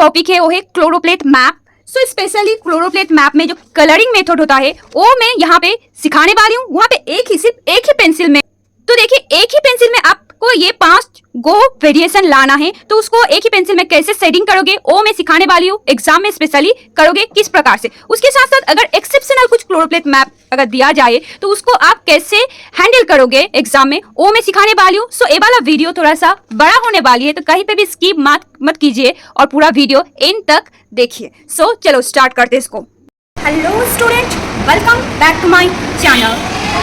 Topic है वो है क्लोरोप्लेट मैप। सो स्पेशली क्लोरोप्लेट मैप में जो कलरिंग मेथड होता है वो मैं यहाँ पे सिखाने वाली हूँ। वहाँ पे सिर्फ एक ही पेंसिल में, तो देखिए एक ही पेंसिल में आपको ये 5 गो वेरिएशन लाना है। तो उसको एक ही पेंसिल में कैसे शेडिंग करोगे वो मैं सिखाने वाली हूँ। एग्जाम में स्पेशली करोगे किस प्रकार से। उसके साथ साथ अगर एक्सेप्शनल कुछ क्लोरोप्लेट मैप अगर दिया जाए तो उसको आप कैसे हैंडल करोगे एग्जाम में वो मैं सिखाने वाली हूँ। सो ये वाला वीडियो थोड़ा सा बड़ा होने वाली है, तो कहीं पे भी स्किप मत कीजिए और पूरा वीडियो एंड तक देखिए। सो चलो स्टार्ट करते इसको। Hello student, welcome back to my channel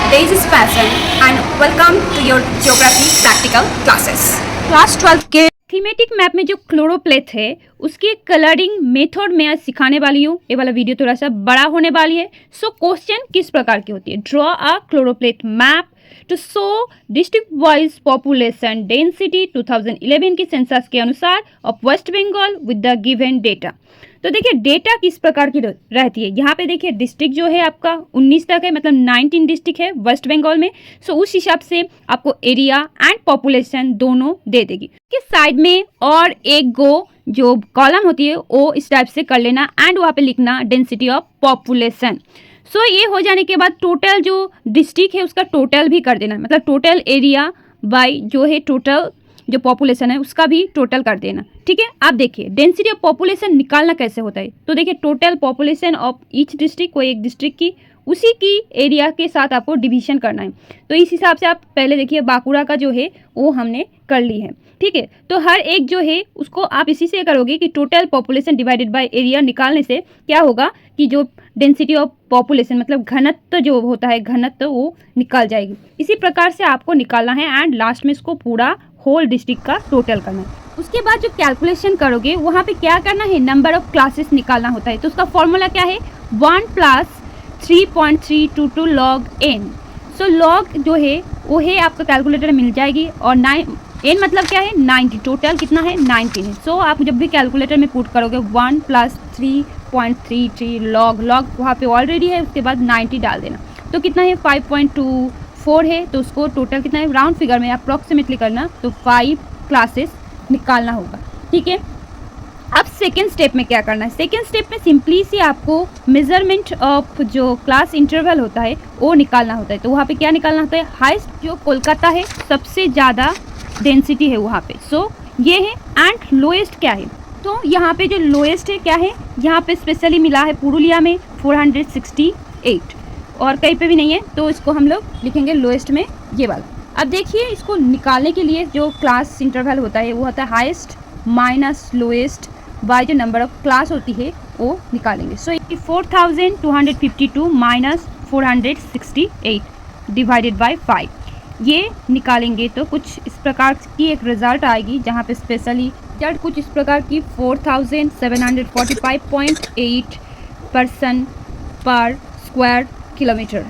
This is Fashion and welcome to your Geography Practical Classes. Class 12 के थीमेटिक मैप में जो क्लोरोप्लेट है उसकी कलरिंग मेथड में आज सिखाने वाली हूँ। ये वाला वीडियो थोड़ा सा बड़ा होने वाली है। सो क्वेश्चन किस प्रकार की होती है, draw a choropleth map to show district wise population density 2011 की सेंसस के अनुसार of West Bengal with the given data. तो देखिए डेटा किस प्रकार की रहती है। यहाँ पे देखिए डिस्ट्रिक्ट जो है आपका 19 तक है, मतलब 19 डिस्ट्रिक्ट है वेस्ट बंगाल में। सो उस हिसाब से आपको एरिया एंड पॉपुलेशन दोनों दे देगी। कि साइड में और एक गो जो कॉलम होती है वो इस टाइप से कर लेना एंड वहाँ पे लिखना डेंसिटी ऑफ पॉपुलेशन। सो ये हो जाने के बाद टोटल जो डिस्ट्रिक्ट है उसका टोटल भी कर देना, मतलब टोटल एरिया बाय जो है टोटल जो पॉपुलेशन है उसका भी टोटल कर देना। ठीक है, आप देखिए डेंसिटी ऑफ पॉपुलेशन निकालना कैसे होता है। तो देखिए total population of each district, कोई एक डिस्ट्रिक्ट की उसी की एरिया के साथ आपको डिवीजन करना है। तो इस हिसाब से आप पहले देखिए बांकुड़ा का जो है वो हमने कर ली है। ठीक है, तो हर एक जो है उसको आप इसी से करोगे कि total population divided by area निकालने से क्या होगा कि जो डेंसिटी ऑफ पॉपुलेशन मतलब घनत्व जो होता है घनत्व वो निकल जाएगी। इसी प्रकार से आपको निकालना है एंड लास्ट में इसको पूरा होल डिस्ट्रिक्ट का टोटल करना है। उसके बाद जो कैलकुलेशन करोगे वहाँ पे क्या करना है, नंबर ऑफ क्लासेस निकालना होता है। तो उसका फॉर्मूला क्या है, 1 + 3.322 log n। सो लॉग जो है वो है आपका कैलकुलेटर मिल जाएगी और n मतलब क्या है 90, टोटल कितना है 19 है। सो आप जब भी कैलकुलेटर में पुट करोगे 1 + 3.33 log वहाँ पे ऑलरेडी है, उसके बाद 90 डाल देना। तो कितना है 5.24 है। तो उसको टोटल कितना है राउंड फिगर में अप्रॉक्सीमेटली करना, तो 5 क्लासेस निकालना होगा। ठीक है, अब सेकेंड स्टेप में क्या करना है, सेकेंड स्टेप में सिंपली सी आपको मेजरमेंट ऑफ जो क्लास इंटरवल होता है वो निकालना होता है। तो वहाँ पे क्या निकालना होता है, हाईएस्ट जो कोलकाता है सबसे ज़्यादा डेंसिटी है वहाँ पे। सो ये है एंड लोएस्ट क्या है। तो यहाँ पे जो लोएस्ट है क्या है, यहाँ पे स्पेशली मिला है पुरुलिया में 468 और कहीं पे भी नहीं है। तो इसको हम लोग लिखेंगे लोएस्ट में ये वाला। अब देखिए इसको निकालने के लिए जो क्लास इंटरवल होता है वो होता है हाईएस्ट माइनस लोएस्ट बाय जो नंबर ऑफ क्लास होती है वो निकालेंगे। सो 4252 माइनस 468 डिवाइडेड बाय 5 ये निकालेंगे तो कुछ इस प्रकार की एक रिजल्ट आएगी, जहाँ पे स्पेशली रिजल्ट कुछ इस प्रकार की 4745.8 पर्सन पर स्क्वायर किलोमीटर।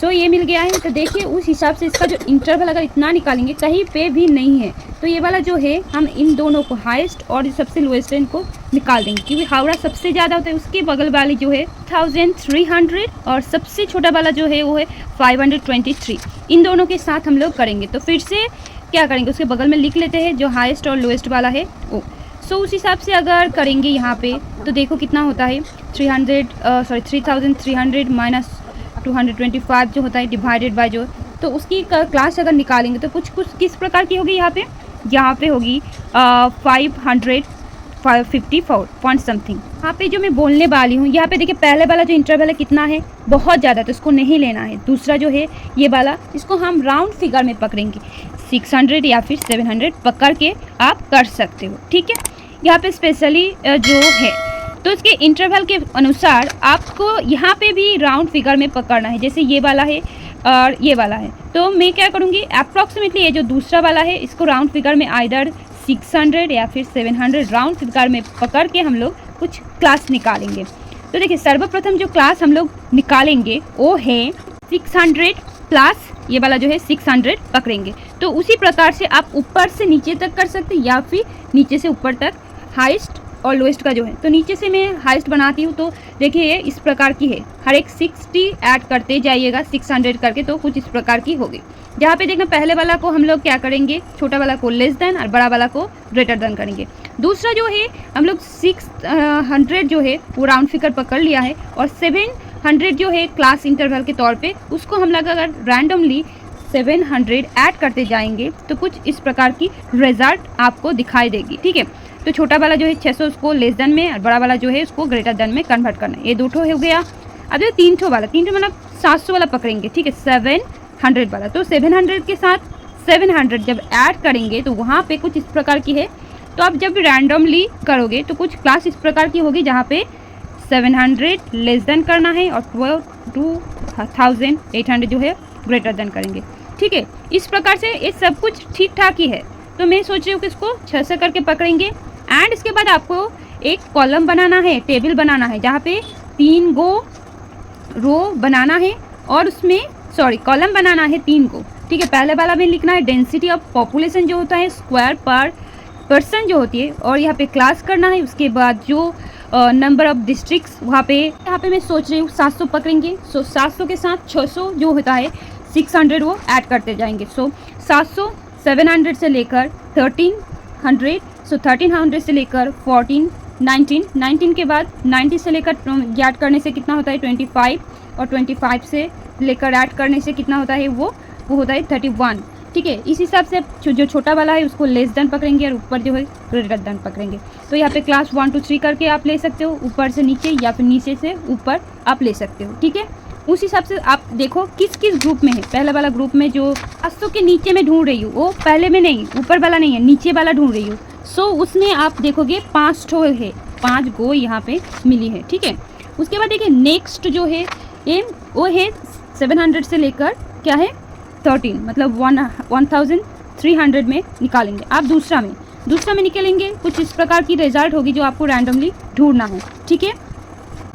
सो ये मिल गया है। तो देखिए उस हिसाब से इसका जो इंटरवल अगर इतना निकालेंगे कहीं पे भी नहीं है, तो ये वाला जो है हम इन दोनों को हाईएस्ट और जो सबसे लोएस्ट है इनको निकाल देंगे, क्योंकि हावड़ा सबसे ज़्यादा होता है, उसके बगल वाली जो है 1300 और सबसे छोटा वाला जो है वो है 523। इन दोनों के साथ हम लोग करेंगे। तो फिर से क्या करेंगे, उसके बगल में लिख लेते हैं जो हाईएस्ट और लोएस्ट वाला है वो। सो उस हिसाब से अगर करेंगे यहाँ पे तो देखो कितना होता है 3300 माइनस 225 जो होता है डिवाइडेड बाय जो, तो उसकी क्लास अगर निकालेंगे तो कुछ किस प्रकार की होगी। यहाँ पे होगी 554 पॉइंट समथिंग। यहाँ पे जो मैं बोलने वाली हूँ यहाँ पे देखिए पहले वाला जो इंटरवल है कितना है, बहुत ज़्यादा, तो इसको नहीं लेना है। दूसरा जो है ये वाला, इसको हम राउंड फिगर में पकड़ेंगे 600 या फिर 700 पकड़ के आप कर सकते हो। ठीक है, यहाँ पे स्पेशली जो है तो इसके इंटरवल के अनुसार आपको यहाँ पे भी राउंड फिगर में पकड़ना है। जैसे ये वाला है और ये वाला है, तो मैं क्या करूँगी अप्रॉक्सीमेटली ये जो दूसरा वाला है इसको राउंड फिगर में आइदर 600 या फिर 700 राउंड फिगर में पकड़ के हम लोग कुछ क्लास निकालेंगे। तो देखिए सर्वप्रथम जो क्लास हम लोग निकालेंगे वो है 600 प्लस ये वाला जो है 600 पकड़ेंगे। तो उसी प्रकार से आप ऊपर से नीचे तक कर सकते हैं या फिर नीचे से ऊपर तक, हाईएस्ट और लोएस्ट का जो है। तो नीचे से मैं हाईएस्ट बनाती हूँ। तो देखिए ये इस प्रकार की है, हर एक 60 ऐड करते जाइएगा 600 करके, तो कुछ इस प्रकार की होगी। जहाँ पे देखना पहले वाला को हम लोग क्या करेंगे, छोटा वाला को लेस देन और बड़ा वाला को ग्रेटर देन करेंगे। दूसरा जो है हम लोग 600 जो है वो राउंड फिगर पकड़ लिया है, और 700 जो है क्लास इंटरवल के तौर पे उसको हम लोग अगर रैंडमली 700 ऐड करते जाएंगे तो कुछ इस प्रकार की रिजल्ट आपको दिखाई देगी। ठीक है, तो छोटा वाला जो है 600 उसको लेस देन में और बड़ा वाला जो है उसको ग्रेटर देन में कन्वर्ट करना है। ये 2 हो गया। अब जो 3 वाला मतलब 700 वाला पकड़ेंगे। ठीक है, 700 वाला, तो 700 के साथ 700 जब ऐड करेंगे तो वहाँ पे कुछ इस प्रकार की है। तो आप जब रैंडमली करोगे तो कुछ क्लास इस प्रकार की होगी जहाँ पे 700 लेस देन करना है और 2800 जो है ग्रेटर देन करेंगे। ठीक है, इस प्रकार से ये सब कुछ ठीक ठाक ही है। तो मैं सोच रही हूँ कि इसको 600 करके पकड़ेंगे एंड इसके बाद आपको एक कॉलम बनाना है, टेबल बनाना है जहाँ पे 3 गो रो बनाना है और उसमें कॉलम बनाना है 3 को। ठीक है, पहले वाला में लिखना है डेंसिटी ऑफ पॉपुलेशन जो होता है स्क्वायर पर पर्सन जो होती है, और यहाँ पे क्लास करना है। उसके बाद जो नंबर ऑफ डिस्ट्रिक्ट्स यहाँ पे मैं सोच रही हूँ 700 पकड़ेंगे। 700 के साथ 600 जो होता है 600 वो ऐड करते जाएंगे। 700 700 से लेकर 1300, 1300 से लेकर 14 19 के बाद 90 से लेकर ऐड करने से कितना होता है 25, और 25 से लेकर ऐड करने से कितना होता है वो होता है 31। ठीक है, इस हिसाब से जो छोटा वाला है उसको लेस देन पकड़ेंगे और ऊपर जो है ग्रेटर देन पकड़ेंगे। तो यहाँ पे क्लास 1 2 3 करके आप ले सकते हो, ऊपर से नीचे या फिर नीचे से ऊपर आप ले सकते हो। ठीक है, उस हिसाब से आप देखो किस किस ग्रुप में है। पहला वाला ग्रुप में जो 800 के नीचे में ढूंढ रही हूँ वो पहले में नहीं, ऊपर वाला नहीं है, नीचे वाला ढूंढ रही हूँ। उसमें आप देखोगे 5 ठो है, 5 गो यहाँ पे मिली है। ठीक है, उसके बाद देखिए नेक्स्ट जो है ये वो है 700 से लेकर क्या है 13, मतलब 1300 में निकालेंगे। आप दूसरा में निकालेंगे, कुछ इस प्रकार की रिजल्ट होगी जो आपको रैंडमली ढूंढना है। ठीक है,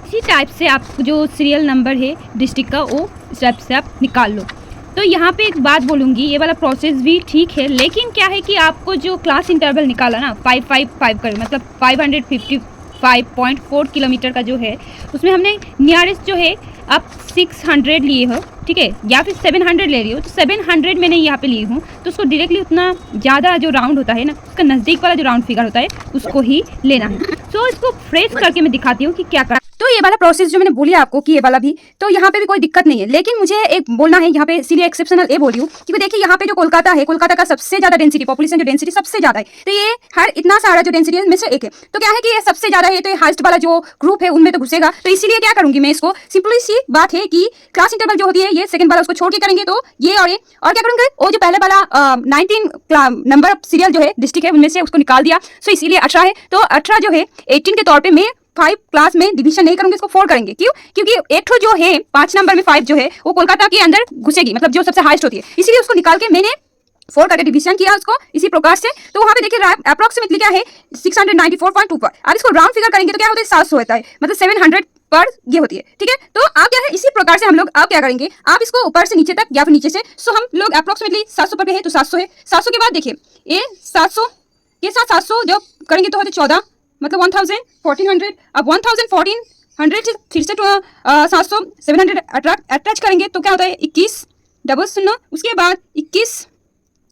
इसी टाइप से आप जो सीरियल नंबर है डिस्ट्रिक्ट का वो इस टाइप से आप निकाल लो। तो यहाँ पे एक बात बोलूँगी, ये वाला प्रोसेस भी ठीक है, लेकिन क्या है कि आपको जो क्लास इंटरवल निकाला ना 555 कर, मतलब 555.4 किलोमीटर का जो है उसमें हमने नियरेस्ट जो है आप 600 लिए हो। ठीक है, या फिर 700 ले रही हो तो 700 मैंने यहाँ पे ली हूँ, तो उसको डायरेक्टली उतना ज़्यादा जो राउंड होता है ना उसका नज़दीक वाला जो राउंड फिगर होता है उसको ही लेना है। तो इसको फ्रेश करके मैं दिखाती हूँ कि क्या करना। तो ये वाला प्रोसेस जो मैंने बोली आपको कि ये वाला भी, तो यहाँ पे भी कोई दिक्कत नहीं है, लेकिन मुझे एक बोलना है यहाँ पे, इसीलिए एक्सेप्शनल ये बोल रही हूँ क्योंकि देखिए यहाँ पे जो कोलकाता है, कोलकाता का सबसे ज़्यादा डेंसिटी, पॉपुलेशन जो डेंसिटी सबसे ज़्यादा है, तो ये हर इतना सारा जो डेंसिटी है में से एक है। तो क्या है कि ये सबसे ज़्यादा है, तो ये हाईएस्ट वाला जो ग्रुप है उनमें तो घुसेगा। तो इसीलिए क्या करूँगी मैं, इसको सिंपली सी बात है कि क्लास इंटरवल जो होती है ये सेकंड वाला उसको छोड़ के करेंगे, तो ये और क्या करूँगे, वो जो पहले वाला 19 नंबर ऑफ सीरियल जो है डिस्ट्रिक्ट है उनमें से उसको निकाल दिया, सो इसीलिए 18 है। तो 18 जो है 18 के तौर पर मैं 5 क्लास में डिवीजन नहीं करूंगे, इसको 4 करेंगे। क्यों? क्योंकि एक ठो जो है 5 नंबर में 5 जो है वो कोलकाता के अंदर घुसेगी, मतलब जो सबसे हाईएस्ट होती है, इसीलिए उसको निकाल के मैंने 4 करके डिवीजन किया उसको इसी प्रकार से। तो वहाँ पे देखिए अप्रोक्सीमेटली क्या है 694.2 पर। अब इसको राउंड फिगर करेंगे तो क्या होता है 700 होता है, मतलब 700 पर ये होती है। ठीक है, तो आप क्या है इसी प्रकार से हम लोग आप क्या करेंगे, आप इसको ऊपर से नीचे तक या फिर नीचे से, सो हम लोग अप्रोक्सीमेटली 700 पर है तो 700 है। 700 के बाद देखिए ये 700 के साथ 700 जब करेंगे तो होते 14, मतलब 1000 1400। अब 1000 1400 से फिर से 700 700 अटैच करेंगे तो क्या होता है 21 डबल 0। उसके बाद 21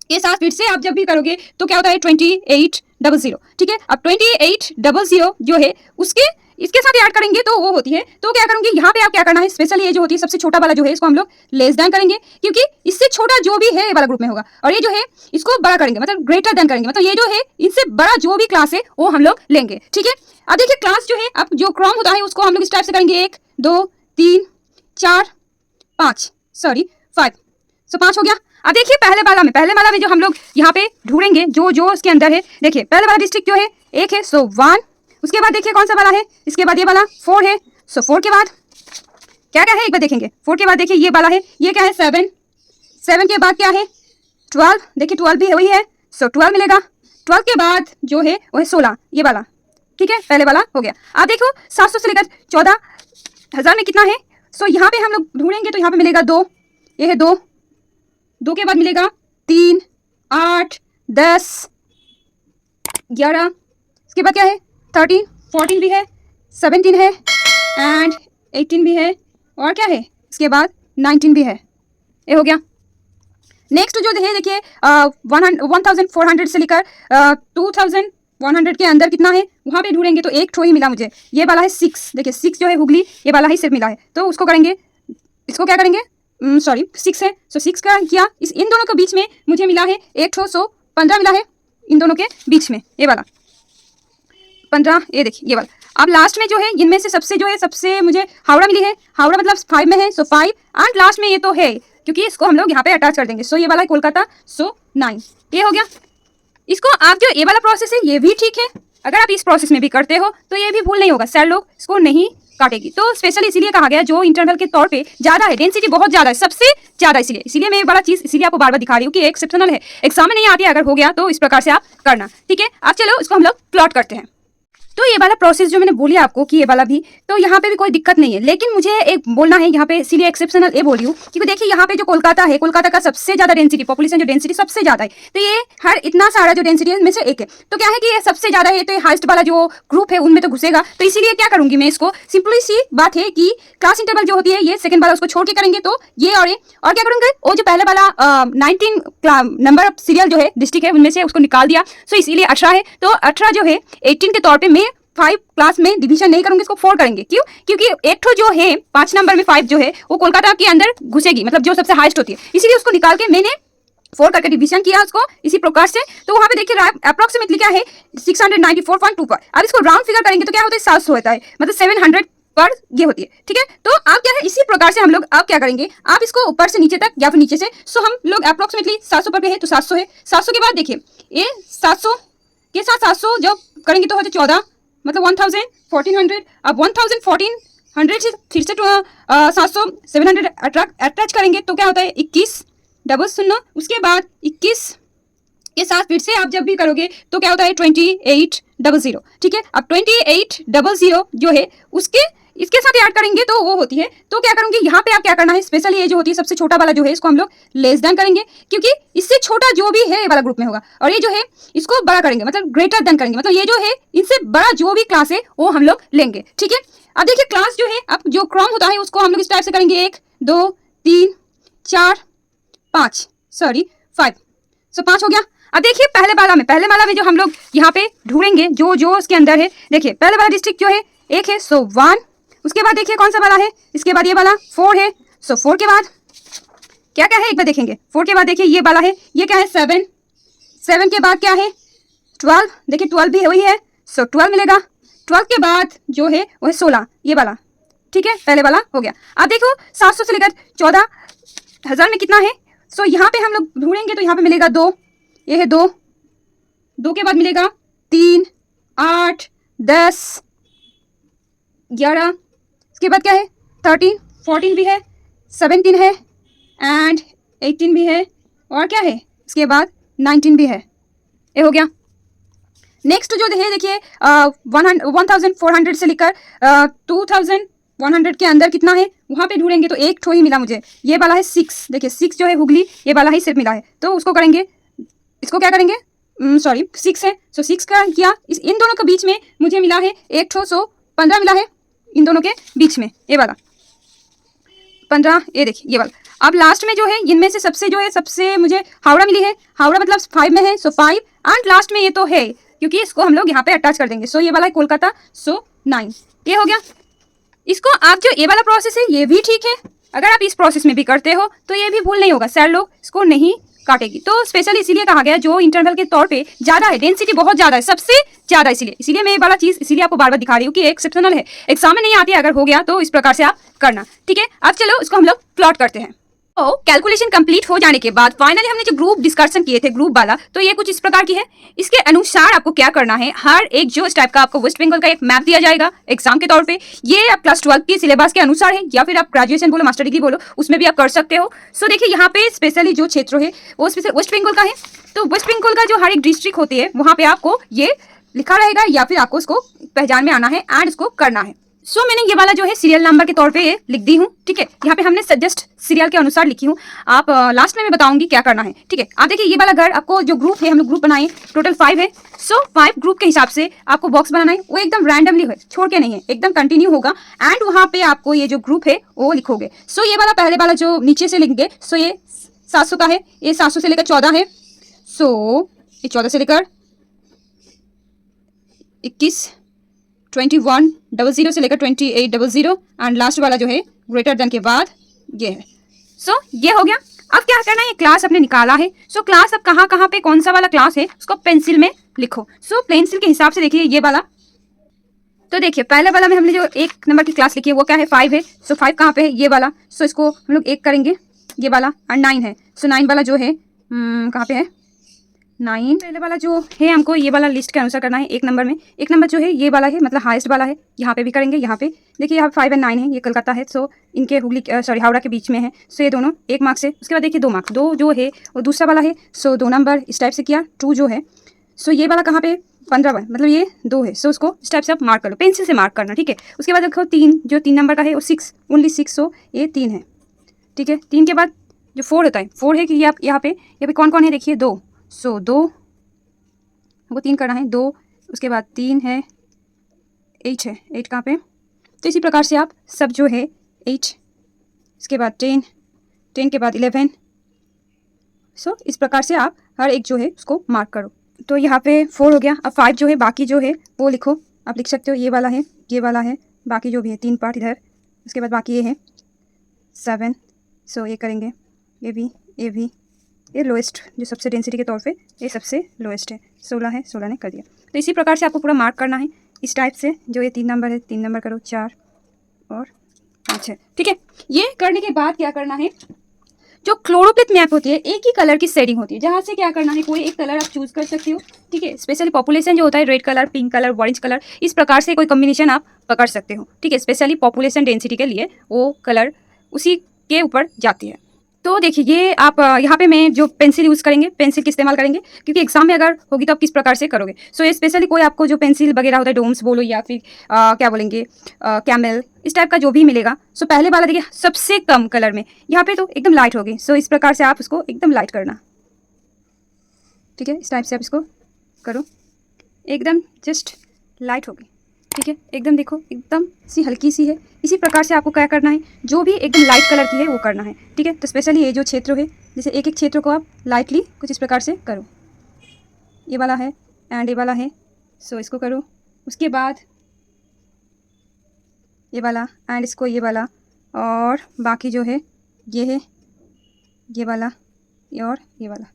के साथ फिर से आप जब भी करोगे तो क्या होता है 2800। ठीक है, अब 2800 जो है उसके इसके साथ ऐड करेंगे तो वो होती है। तो क्या करूंगी यहाँ पे, आप क्या करना है स्पेशली ये जो होती है सबसे छोटा वाला जो है इसको हम लोग लेस देन करेंगे, क्योंकि इससे छोटा जो भी है ये वाला ग्रुप में होगा, और ये जो है इसको बड़ा करेंगे, मतलब ग्रेटर देन करेंगे, मतलब ये जो है इनसे बड़ा जो भी क्लास है वो हम लोग लेंगे। ठीक है, अब देखिए क्लास जो है अब जो क्रम होता है उसको हम लोग इस टाइप से करेंगे 1 2 3 4 5 सो 5 हो गया। अब देखिए पहले वाला में जो हम लोग यहाँ पे ढूंढेंगे जो इसके अंदर है, देखिए पहले वाला डिस्ट्रिक्ट जो है 1 है, सो 1। उसके बाद देखिए कौन सा वाला है, इसके बाद ये वाला 4 है, सो 4 के बाद क्या क्या है एक बार देखेंगे। 4 के बाद देखिए ये वाला है, ये क्या है 7 के बाद क्या है 12, देखिए 12 भी वही है, सो 12 मिलेगा। 12 के बाद जो है वो है 16, ये वाला। ठीक है, पहले वाला हो गया। आप देखो 700 से लेकर 14,000 में कितना है, सो यहाँ पे हम लोग ढूंढेंगे तो यहाँ पे मिलेगा 2, ये है 2 के बाद मिलेगा 3 8 10 11, इसके बाद क्या है 13 14 भी है, 17 है एंड 18 भी है, और क्या है इसके बाद 19 भी है, ये हो गया। नेक्स्ट जो है देखिए 1400 से लेकर 2000 100 के अंदर कितना है वहाँ पे ढूंढेंगे तो एक ठो ही मिला मुझे, ये वाला है 6। देखिए 6 जो है हुगली, ये वाला ही सिर्फ मिला है, तो उसको करेंगे, इसको क्या करेंगे, सॉरी 6 है, सो 6 का किया, इन दोनों के बीच में मुझे मिला है एक ठो, सो 15 मिला है इन दोनों के बीच में, ये वाला 15, ये देखिए ये वाला। अब लास्ट में जो है इनमें से सबसे मुझे हावड़ा मिली है, हावड़ा मतलब 5 में है, सो 5 एंड लास्ट में ये तो है क्योंकि इसको हम लोग यहाँ पे अटैच कर देंगे, सो ये वाला है कोलकाता, सो 9, ये हो गया। इसको आप जो ये वाला प्रोसेस है ये भी ठीक है, अगर आप इस प्रोसेस में भी करते हो तो ये भी भूल नहीं होगा, सर लोग इसको नहीं काटेगी। तो स्पेशल इसीलिए कहा गया जो इंटरनल के तौर पे ज्यादा है, डेंसिटी बहुत ज्यादा है, सबसे ज्यादा, इसीलिए मैं ये वाला चीज इसीलिए आपको बार बार दिखा रही हूँ कि एक्सेप्शनल है, एग्जाम में नहीं आती है, अगर हो गया तो इस प्रकार से आप करना, ठीक है। अब चलो इसको हम लोग प्लॉट करते हैं। तो ये वाला प्रोसेस जो मैंने बोली आपको कि ये वाला भी, तो यहाँ पे भी कोई दिक्कत नहीं है, लेकिन मुझे एक बोलना है यहाँ पे, इसीलिए एक्सेप्शनल ये बोल रही हूँ क्योंकि देखिए यहाँ पे जो कोलकाता है, कोलकाता का सबसे ज्यादा डेंसिटी, पॉपुलेशन जो डेंसिटी सबसे ज्यादा है, तो ये हर इतना सारा जो डेंसिटी है में से एक है, तो क्या है कि ये सबसे ज्यादा है, तो ये हाईएस्ट वाला जो ग्रुप है उनमें तो घुसेगा, तो इसीलिए क्या करूंगी मैं इसको, सिंपली सी बात है कि क्लास इंटरवल जो होती है ये सेकंड वाला उसको छोड़ के करेंगे, तो ये और क्या करूंगे, वो जो पहले वाला 19 नंबर ऑफ सीरियल जो है डिस्ट्रिक्ट है उनमें से उसको निकाल दिया, सो इसीलिए 18 है, तो 18 जो है 18 के तौर पर मैं 5 क्लास में डिवीजन नहीं करूंगी, इसको 4 करेंगे, क्यों, क्योंकि एक ठो जो है 5 नंबर में 5 जो है वो कोलकाता के अंदर घुसेगी, मतलब जो सबसे हाईएस्ट होती है, इसीलिए उसको निकाल के मैंने 4 करके डिवीजन किया उसको इसी प्रकार से। तो वहां पे देखिए अप्रोक्सीमेटली क्या है 694.2 पर, अब इसको राउंड फिगर करेंगे तो क्या होता है 700 होता है, मतलब 700 पर ये होती है, ठीक है। तो आप क्या है इसी प्रकार से हम लोग अब क्या करेंगे, आप इसको ऊपर से नीचे तक या फिर नीचे से, सो हम लोग अप्रोक्सीमेटली 700 पर है तो 700 है, 700 के बाद देखिए ये 700 के साथ 700 जब करेंगे तो हो जाए 14, मतलब 1000 1400, अब 1400 से फिर से 700 700 अटैच करेंगे तो क्या होता है 21 डबल 0, उसके बाद 21 के साथ फिर से आप जब भी करोगे तो क्या होता है 2800, ठीक है। अब 2800 जो है उसके इसके साथ ऐड करेंगे तो वो होती है, तो क्या करूंगी यहाँ पे आप क्या करना है, स्पेशली ये जो होती है सबसे छोटा वाला जो है इसको हम लोग लेस देन करेंगे, क्योंकि इससे छोटा जो भी है ये वाला ग्रुप में होगा, और ये जो है इसको बड़ा करेंगे, मतलब ग्रेटर देन करेंगे, मतलब ये जो है इनसे बड़ा जो भी क्लास है वो हम लोग लेंगे, ठीक है। अब देखिए क्लास जो है, अब जो क्रम होता है उसको हम लोग इस टाइप से करेंगे 1 2 3 4 5, सॉरी 5, सो 5 हो गया। अब देखिए पहले वाला में जो हम लोग यहाँ पे ढूंढेंगे जो उसके अंदर है, देखिए पहले वाला डिस्ट्रिक्ट जो है 1 है, सो 1, उसके बाद देखिए कौन सा वाला है, इसके बाद ये वाला 4 है, सो 4 के बाद क्या क्या है एक बार देखेंगे, 4 के बाद देखिए ये वाला है, ये क्या है 7, 7 के बाद क्या है 12, देखिए 12 भी वही है, सो 12 मिलेगा, 12 के बाद जो है वो है 16, ये वाला, ठीक है, पहले वाला हो गया। अब देखो 700 से लेकर 14,000 में कितना है, सो यहाँ पे हम लोग ढूंढेंगे तो यहाँ पे मिलेगा 2, ये है 2, 2 के बाद मिलेगा 3 8 10 11, इसके बाद क्या है 13 14 भी है, 17 है एंड 18 भी है, और क्या है इसके बाद 19 भी है, ये हो गया। नेक्स्ट जो है देखिए 1400 से लेकर 2100 के अंदर कितना है वहाँ पे ढूंढेंगे तो एक ठो ही मिला मुझे, ये वाला है 6, देखिए 6 जो है हुगली, ये वाला ही सिर्फ मिला है, तो उसको करेंगे, इसको क्या करेंगे, सॉरी 6 है, सो 6 का किया, इन दोनों के बीच में मुझे मिला है एक ठो, सो 15 मिला है इन दोनों के बीच में, ये वाला 15, ये देखिए ये वाला। अब लास्ट में जो है इनमें से सबसे मुझे हावड़ा मिली है, हावड़ा मतलब 5 में है, सो 5 एंड लास्ट में ये तो है क्योंकि इसको हम लोग यहाँ पे अटैच कर देंगे, सो ये वाला है कोलकाता, सो 9, ये हो गया। इसको आप जो ये वाला प्रोसेस है ये भी ठीक है, अगर आप इस प्रोसेस में भी करते हो तो ये भी भूल नहीं होगा, सर लोग इसको नहीं काटेगी। तो स्पेशली इसीलिए कहा गया जो इंटरनल के तौर पे ज्यादा है, डेंसिटी बहुत ज्यादा है, सबसे ज्यादा, इसीलिए मैं ये वाला चीज इसीलिए आपको बार बार दिखा रही हूँ कि एक्सेप्शनल है, एग्जाम में नहीं आती है, अगर हो गया तो इस प्रकार से आप करना, ठीक है। अब चलो इसको हम लोग प्लॉट करते हैं। तो कैलकुलेशन कंप्लीट हो जाने के बाद फाइनली हमने जो ग्रुप डिस्कशन किए थे ग्रुप वाला, तो ये कुछ इस प्रकार की है। इसके अनुसार आपको क्या करना है, हर एक जो इस टाइप का आपको वेस्ट बंगाल का एक मैप दिया जाएगा एग्जाम के तौर पे, ये आप क्लास 12 की सिलेबस के अनुसार है, या फिर आप ग्रेजुएशन बोलो मास्टर डिग्री बोलो उसमें भी आप कर सकते हो। सो देखिए यहाँ पे स्पेशली जो क्षेत्र है वो स्पेशल वेस्ट बंगाल का है, तो वेस्ट बंगाल का जो हर एक डिस्ट्रिक्ट होती है वहाँ पे आपको ये लिखा रहेगा, या फिर आपको उसको पहचान में आना है एंड इसको करना है। सो मैंने ये वाला जो है सीरियल नंबर के तौर पे ये लिख दी हूँ, ठीक है। यहाँ पे हमने जस्ट सीरियल के अनुसार लिखी हूँ, आप लास्ट में मैं बताऊंगी क्या करना है, ठीक है। आप देखिए ये वाला घर आपको जो ग्रुप है, हम लोग ग्रुप बनाए टोटल 5 है, सो 5 ग्रुप के हिसाब से आपको बॉक्स बनाना है, वो एकदम रैंडमली है, छोड़ के नहीं है, एकदम कंटिन्यू होगा एंड वहाँ पे आपको ये जो ग्रुप है वो लिखोगे। सो ये वाला पहले वाला जो नीचे से लिखेंगे, सो ये 700 का है, ये 700 से लेकर 14 है, सो ये 14 से लेकर 21 2100 से लेकर 2800 एंड लास्ट वाला जो है ग्रेटर देन के बाद ये है। सो ये हो गया। अब क्या करना है, ये क्लास अपने निकाला है। सो क्लास अब कहाँ कहाँ पे कौन सा वाला क्लास है उसको पेंसिल में लिखो। सो पेंसिल के हिसाब से देखिए ये वाला, तो देखिए पहले वाला में हमने जो 1 नंबर की क्लास लिखी है वो क्या है 5 है। सो 5 कहाँ पे है, ये वाला। सो इसको हम लोग 1 करेंगे, ये वाला। और 9 है। सो 9 वाला जो है कहाँ पे है 9। पहले वाला जो है हमको ये वाला लिस्ट के अनुसार करना है। 1 नंबर में 1 नंबर जो है ये वाला है, मतलब हाईएस्ट वाला है। यहाँ पे भी करेंगे, यहाँ पे देखिए यहाँ 5 और 9 है, ये कलकत्ता है। सो इनके हुगली हावड़ा के बीच में है। सो ये दोनों 1 मार्क्स है। उसके बाद देखिए 2 मार्क्स, 2 जो है वो दूसरा वाला है। सो 2 नंबर इस टाइप से किया। 2 जो है सो ये वाला कहाँ पे 15 वाला, मतलब ये 2 है। सो उसको इस टाइप से आप मार्क कर लो, पेंसिल से मार्क करना, ठीक है। उसके बाद देखो 3 जो 3 नंबर का है वो 6 ओनली 6। सो ये 3 है, ठीक है। 3 के बाद जो 4 होता है 4 है कि आप यहाँ पे कौन कौन है देखिए 2। सो 2 हमको 3 करना है, 2। उसके बाद 3 है, 8 है, 8 कहाँ पे। तो इसी प्रकार से आप सब जो है 8, इसके बाद 10, 10 के बाद 11। सो इस प्रकार से आप हर एक जो है उसको मार्क करो। तो यहाँ पे 4 हो गया। अब 5 जो है बाकी जो है वो लिखो, आप लिख सकते हो। ये वाला है, ये वाला है, बाकी जो भी है 3 पार्ट इधर। उसके बाद बाकी ये है 7। सो ये करेंगे, ये भी ये लोएस्ट जो सबसे डेंसिटी के तौर पे ये सबसे लोएस्ट है। 16 है, 16 ने कर दिया। तो इसी प्रकार से आपको पूरा मार्क करना है इस टाइप से। जो ये 3 नंबर है 3 नंबर करो, 4 और 5 है, ठीक है। ये करने के बाद क्या करना है, जो क्लोरोप्लेथ मैप होती है एक ही कलर की शेडिंग होती है, जहाँ से क्या करना है कोई एक कलर आप चूज कर सकते हो, ठीक है। स्पेशली पॉपुलेशन जो होता है red colour, pink colour, orange colour, इस प्रकार से कोई कॉम्बिनेशन आप पकड़ सकते हो, ठीक है। स्पेशली पॉपुलेशन डेंसिटी के लिए वो कलर उसी के ऊपर जाती है। तो देखिए ये आप यहाँ पे मैं जो पेंसिल यूज़ करेंगे, पेंसिल की इस्तेमाल करेंगे, क्योंकि एग्जाम में अगर होगी तो आप किस प्रकार से करोगे। सो ये स्पेशली कोई आपको जो पेंसिल वगैरह होता है, डोम्स बोलो या फिर क्या बोलेंगे कैमल, इस टाइप का जो भी मिलेगा। सो पहले वाला देखिए सबसे कम कलर में, यहाँ पे तो एकदम लाइट होगी। सो इस प्रकार से आप उसको एकदम लाइट करना, ठीक है। इस टाइप से आप इसको करो, एकदम जस्ट लाइट होगी, ठीक है। एकदम देखो एकदम सी हल्की सी है। इसी प्रकार से आपको क्या करना है, जो भी एकदम लाइट कलर की है वो करना है, ठीक है। तो स्पेशली ये जो क्षेत्र है, जैसे एक एक क्षेत्र को आप लाइटली कुछ इस प्रकार से करो। ये वाला है एंड ये वाला है, सो इसको करो। उसके बाद ये वाला एंड इसको, ये वाला, और बाकी जो है ये है, ये वाला, ये और ये वाला।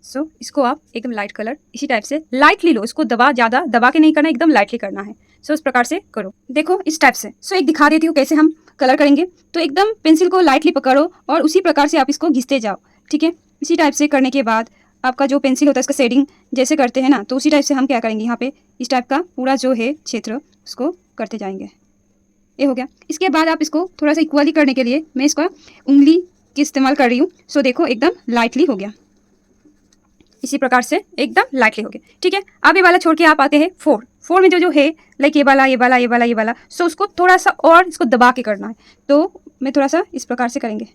सो इसको आप एकदम लाइट कलर इसी टाइप से लाइटली लो, इसको ज़्यादा दबा के नहीं करना, एकदम लाइटली करना है। सो इस प्रकार से करो, देखो इस टाइप से। सो एक दिखा देती हूँ कैसे हम कलर करेंगे। तो एकदम पेंसिल को लाइटली पकड़ो और उसी प्रकार से आप इसको घिसते जाओ, ठीक है। इसी टाइप से करने के बाद आपका जो पेंसिल होता है इसका शेडिंग जैसे करते हैं ना, तो उसी टाइप से हम क्या करेंगे, यहाँ पे इस टाइप का पूरा जो है क्षेत्र उसको करते जाएंगे। ये हो गया। इसके बाद आप इसको थोड़ा सा इक्वली करने के लिए मैं इसका उंगली की इस्तेमाल कर रही हूँ। सो देखो एकदम लाइटली हो गया, इसी प्रकार से एकदम लाइटली हो गया, ठीक है। अब ये वाला छोड़ के आप आते हैं 4 में जो है लाइक ये वाला, ये वाला, ये वाला, ये वाला। सो उसको थोड़ा सा और इसको दबा के करना है। तो मैं थोड़ा सा इस प्रकार से करेंगे,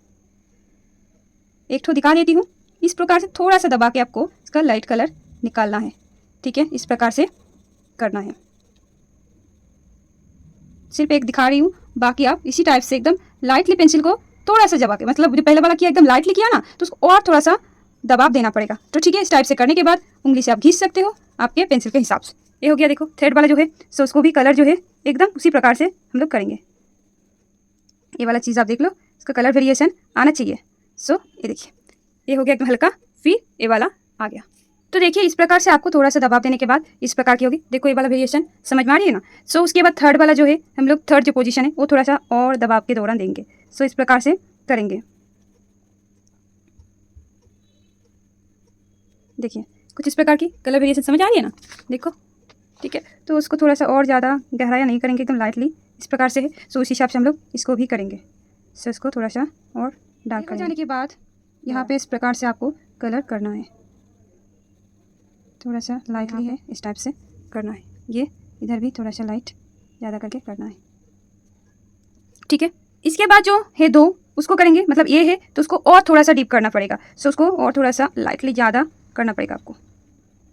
एक ठो दिखा देती हूँ। इस प्रकार से थोड़ा सा दबा के आपको इसका लाइट कलर निकालना है, ठीक है। इस प्रकार से करना है, सिर्फ एक दिखा रही हूँ, बाकी आप इसी टाइप से एकदम लाइटली पेंसिल को थोड़ा सा दबा के, मतलब जो पहले वाला किया एकदम लाइटली किया ना, तो उसको और थोड़ा सा दबाव देना पड़ेगा। तो ठीक है, इस टाइप से करने के बाद उंगली से आप घिस सकते हो आपके पेंसिल के हिसाब से। ये हो गया। देखो थर्ड वाला जो है, सो उसको भी कलर जो है एकदम उसी प्रकार से हम लोग करेंगे। ये वाला चीज़ आप देख लो, इसका कलर वेरिएशन आना चाहिए। सो ये देखिए, ये हो गया एकदम हल्का, फिर ये वाला आ गया। तो देखिए इस प्रकार से आपको थोड़ा सा दबाव देने के बाद इस प्रकार की होगी। देखो ये वाला वेरिएशन समझ में आ रही है ना। सो उसके बाद थर्ड वाला जो है, हम लोग थर्ड जो पोजीशन है वो थोड़ा सा और दबाव के दौरान देंगे। सो इस प्रकार से करेंगे। देखिए कुछ इस प्रकार की कलर वेरिएशन समझ आ रही है ना, देखो, ठीक है। तो उसको थोड़ा सा और ज़्यादा गहराया नहीं करेंगे, एकदम लाइटली इस प्रकार से है। सो उस हिसाब से हम लोग इसको भी करेंगे। सो इसको थोड़ा सा और डार्क कर जाने के बाद यहाँ पे इस प्रकार से आपको कलर करना है, थोड़ा सा लाइटली है, इस टाइप से करना है। ये इधर भी थोड़ा सा लाइट ज़्यादा करके करना है, ठीक है। इसके बाद जो है 2 उसको करेंगे, मतलब ये है तो उसको और थोड़ा सा डीप करना पड़ेगा। सो उसको और थोड़ा सा लाइटली ज़्यादा करना पड़ेगा आपको।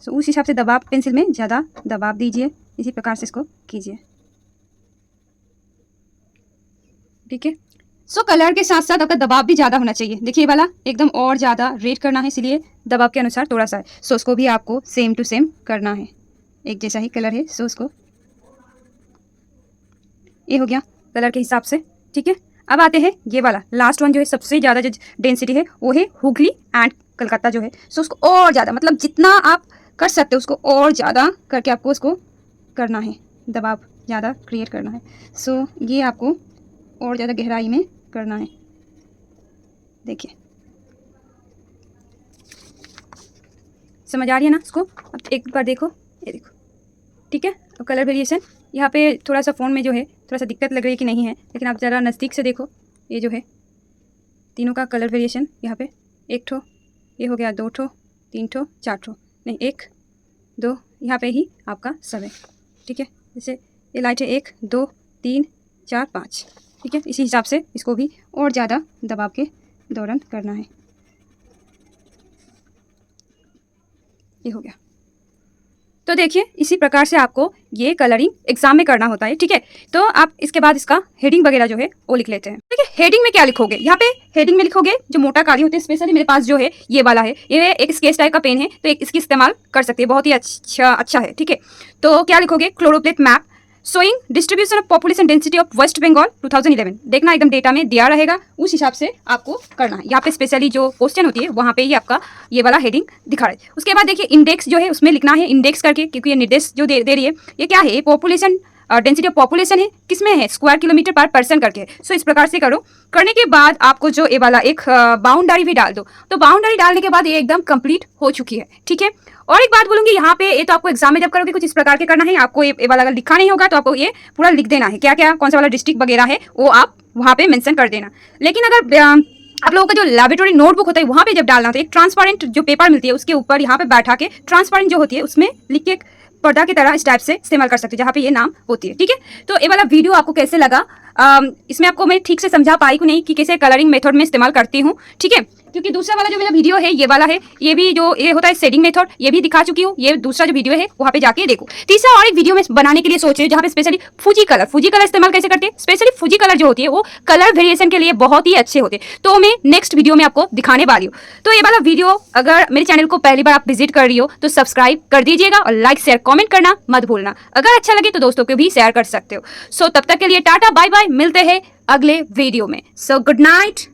सो उस हिसाब से दबाव, पेंसिल में ज़्यादा दबाव दीजिए, इसी प्रकार से इसको कीजिए, ठीक है। सो कलर के साथ साथ आपका दबाव भी ज़्यादा होना चाहिए। देखिए वाला एकदम और ज़्यादा रेड करना है, इसलिए दबाव के अनुसार थोड़ा सा है। सो उसको भी आपको सेम टू सेम करना है, एक जैसा ही कलर है। सो उसको ये हो गया कलर के हिसाब से, ठीक है। अब आते हैं ये वाला लास्ट वन जो है, सबसे ज़्यादा जो डेंसिटी है वो है हुगली एंड कलकत्ता जो है। सो उसको और ज़्यादा, मतलब जितना आप कर सकते हो उसको और ज़्यादा करके आपको उसको करना है, दबाव ज़्यादा क्रिएट करना है। सो ये आपको और ज़्यादा गहराई में करना है। देखिए समझ आ रही है ना इसको? अब एक बार देखो, ये देखो, ठीक है। अब कलर वेरिएशन यहाँ पे थोड़ा सा फ़ोन में जो है थोड़ा सा दिक्कत लग रही है कि नहीं है, लेकिन आप ज़रा नज़दीक से देखो। ये जो है तीनों का कलर वेरिएशन यहाँ पे, एक ठो, ये हो गया 2 ठो, 3 ठो, 4 ठो, नहीं 1 2, यहाँ पे ही आपका सब है, ठीक है। जैसे ये लाइट है 1 2 3 4 5, ठीक है। इसी हिसाब से इसको भी और ज़्यादा दबाव के दौरान करना है। ये हो गया। तो देखिए इसी प्रकार से आपको ये कलरिंग एग्जाम में करना होता है, ठीक है। तो आप इसके बाद इसका हेडिंग वगैरह जो है वो लिख लेते हैं। देखिए हेडिंग में क्या लिखोगे, यहाँ पे हेडिंग में लिखोगे जो मोटा काली होती है, स्पेशली मेरे पास जो है ये वाला है, ये एक स्केच टाइप का पेन है, तो इसकी इस्तेमाल कर सकते हैं, बहुत ही अच्छा है, ठीक है। तो क्या लिखोगे, choropleth map showing distribution of population density of West Bengal 2011। देखना एकदम डेटा में दिया रहेगा, उस हिसाब से आपको करना है। यहाँ पे स्पेशली जो क्वेश्चन होती है वहाँ पे ही आपका ये वाला हेडिंग दिखा रहा है। उसके बाद देखिए इंडेक्स जो है उसमें लिखना है, इंडेक्स करके, क्योंकि ये निर्देश जो दे रही है ये क्या है, पॉपुलेशन डेंसिटी ऑफ पॉपुलेशन है, किसमें है, स्क्वायर किलोमीटर पर पर्सन करके। सो इस प्रकार से करो। करने के बाद आपको जो ये वाला एक बाउंड्री भी डाल दो। तो बाउंड्री डालने के बाद ये एकदम कंप्लीट हो चुकी है, ठीक है। और एक बात बोलूंगी, यहाँ पे ये तो आपको एग्जाम में जब करोगे कुछ इस प्रकार के करना है, आपको ये वाला अगर लिखा नहीं होगा तो आपको ये पूरा लिख देना है, क्या क्या कौन सा वाला डिस्ट्रिक्ट वगैरह है वो आप वहाँ पे मेंशन कर देना। लेकिन अगर आप लोगों का जो लैबोरेटरी नोटबुक होता है वहाँ पे जब डालना तो एक ट्रांसपेरेंट जो पेपर मिलती है उसके ऊपर यहाँ पे बैठा के ट्रांसपेरेंट जो होती है उसमें लिख के पर्दा की तरह इस टाइप से इस्तेमाल कर सकते हैं, जहाँ पे ये नाम होती है, ठीक है। तो ये वाला वीडियो आपको कैसे लगा, इसमें आपको मैं ठीक से समझा पाई कि नहीं कि कैसे कलरिंग मेथड में इस्तेमाल करती हूँ, ठीक है। क्योंकि दूसरा वाला जो मेरा वीडियो है ये वाला है, ये भी जो ये होता है शेडिंग मेथड, ये भी दिखा चुकी हूँ। ये दूसरा जो वीडियो है वहाँ पे जाके देखो। तीसरा और एक वीडियो में बनाने के लिए सोच रही हूँ जहाँ पे स्पेशली फूजी कलर इस्तेमाल कैसे करते हैं। स्पेशली फूजी कलर जो होती है वो कलर वेरिएशन के लिए बहुत ही अच्छे होते हैं, तो मैं नेक्स्ट वीडियो में आपको दिखाने वाली हूँ। तो ये वाला वीडियो अगर मेरे चैनल को पहली बार आप विजिट कर रही हो तो सब्सक्राइब कर दीजिएगा और लाइक शेयर कॉमेंट करना मत भूलना। अगर अच्छा लगे तो दोस्तों को भी शेयर कर सकते हो। सो तब तक के लिए टाटा बाय बाय, मिलते हैं अगले वीडियो में। So good night.